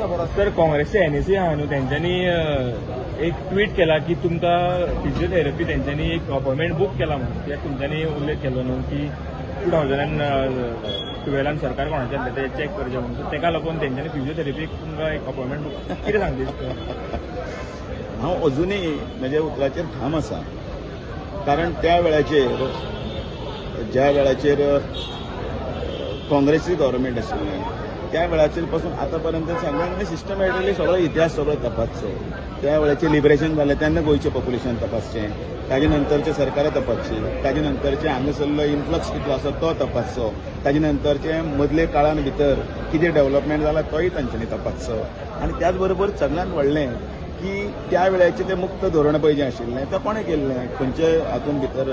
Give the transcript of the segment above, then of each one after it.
sir काँग्रेसचे NAC आहा न्हू त्यांच्यानी एक ट्वीट केला की तुमकां फिजिओथेरपी त्यांच्यानी एक अपॉइंटमेंट बुक केला म्हणून कित्याक तुमच्यांनी उल्लेख केलो न्हू की 2012 सरकार कोणाचें ते चॅक करचें म्हणून सो तेका लागून तेंच्यांनी फिजिओथेरपीक तुमकां एक अपॉइंटमेंट बुक कितें सांगता हांव अजुनूय म्हज्या उतराचेर ठाम आसा कारण त्या वेळाचेर ज्या वेळाचेर काँग्रेसची गव्हर्नमेंट आशिल्ली त्या वेळाचेर पासून आतां पर्यंत सगळ्यांनी सिस्टमॅटिकली सगळो इतिहास सगळो तपासचो त्या वेळाचेर लिबरेशन जालें तेन्ना गोंयचें पॉप्युलेशन तपासचें ताजे नंतरचे सरकारां तपासची ताजे नंतरचे हांगासरलो इन्फ्लक्स कितलो आसा तो तपासचो ताजे नंतरचे मदले काळान भितर कितें डेव्हलपमेंट जाला तोय तांच्यांनी तपासचो आनी त्याच बरोबर सगळ्यांत व्हडलें की त्या वेळाचें तें मुक्त धोरण पळय जें आशिल्लें तें कोणें केल्लें खंयचे हातूंत भितर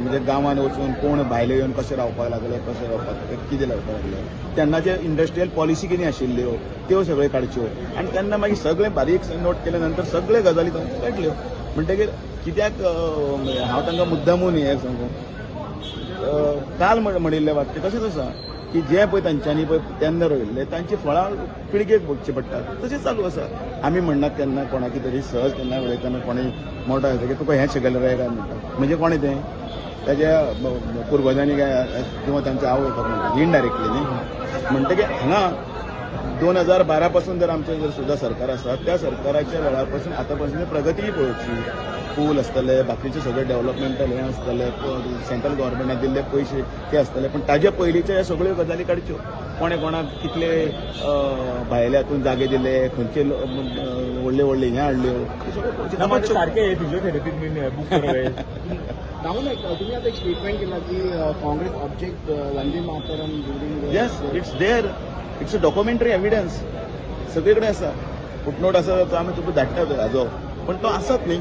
म्हणजे गांवांत वचून कोण भायले येवन कशे रावपाक लागले कशे रावपाक कितें रावपाक लागले तेन्नाचे इंडस्ट्रियल पॉलिसी कितें आशिल्ल्यो त्यो सगळ्यो काडच्यो आनी तेन्ना मागीर सगळें बारीक नोट केले नंतर सगळे गजाली तांच्यो काडल्यो म्हणटकीर कित्याक हांव तांकां मुद्दामून हें सांगू काल म्हणिल्लें वाक्य तशेंच आसा की जे पळय तांच्यांनी पळय तेन्ना रोयिल्ले तांची फळां पिळगेक भोगची पडटात तशेंच चालू आसा आमी म्हणनात तेन्ना कोणाकी तरी सहज तेन्ना उलयतना कोणें मोठो येता तुका हें शिकयलें रे काय म्हणटा म्हणजे कोणें तें ताज्या पुर्वजांनी काय किंवा तांच्या आवय म्हणटा इनडायरेक्टली न्ही म्हणटकीर हांगा 2012 पासून जर आमचें जर सुद्दां सरकार आसा त्या सरकाराच्या वेळा पासून आतां पासून प्रगती पळोवची पूल आसतले बाकीचे सगळे डेव्हलपमेंटल हें आसतले सेंट्रल गव्हर्नमेंटान दिल्ले पयशे ते आसतले पण ताजे पयलींच्या ह्या सगळ्यो गजाली काडच्यो कोणें कोणाक कितले भायले हातून जागे दिले खंयचे व्हडले व्हडले हें हाडल्यो सारखे फिजिओथेरपीक बीन बुक करवे राहुल तुम्ही आता एक स्टेटमेंट केला की Congress object Vande Mataram yes it's there it's a documentary evidence सगळे कडेन आसा फुटनोट आसा तो आमी तुका धाडटात हाजो पण तो आसात न्ही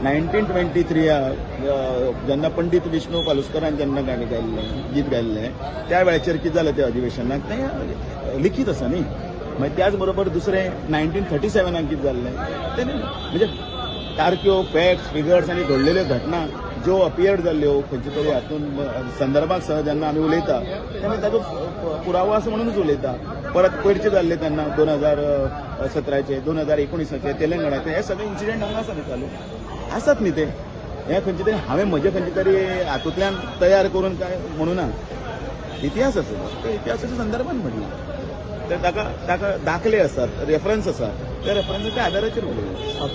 1923 जेन्ना पंडीत विष्णू पालुस्करान जेन्ना गाणी गायल्लें गीत गायल्लें त्या वेळाचेर कितें जालें त्या अधिवेशनाक तें लिखीत आसा न्ही मागीर त्याच बरोबर दुसरें 1937 कितें जाल्लें तें म्हणजे तारक्यो फॅक्ट्स फिगर्स आनी घडलेल्यो घटना ज्यो अपियर्ड जाल्ल्यो खंयचे तरी हातून संदर्भाक सह जेन्ना आमी उलयता तेन्ना ताजो पुरावो आसा म्हणूनच उलयता परत पयरचे जाल्ले तेन्ना 2017चे 2019चे तेलंगणाचे हे सगळे इन्सिडेंट हांगा आसा न्ही चालू आसात न्ही ते हे खंयचे तरी हांवें म्हजे खंयचे तरी हातूंतल्यान तयार करून काय म्हणू ना इतिहास आसा ते इतिहासाच्या संदर्भात म्हटलें तर ताका दाखले आसात रेफरन्स आसात त्या रेफरन्साच्या आदाराचेर उलयता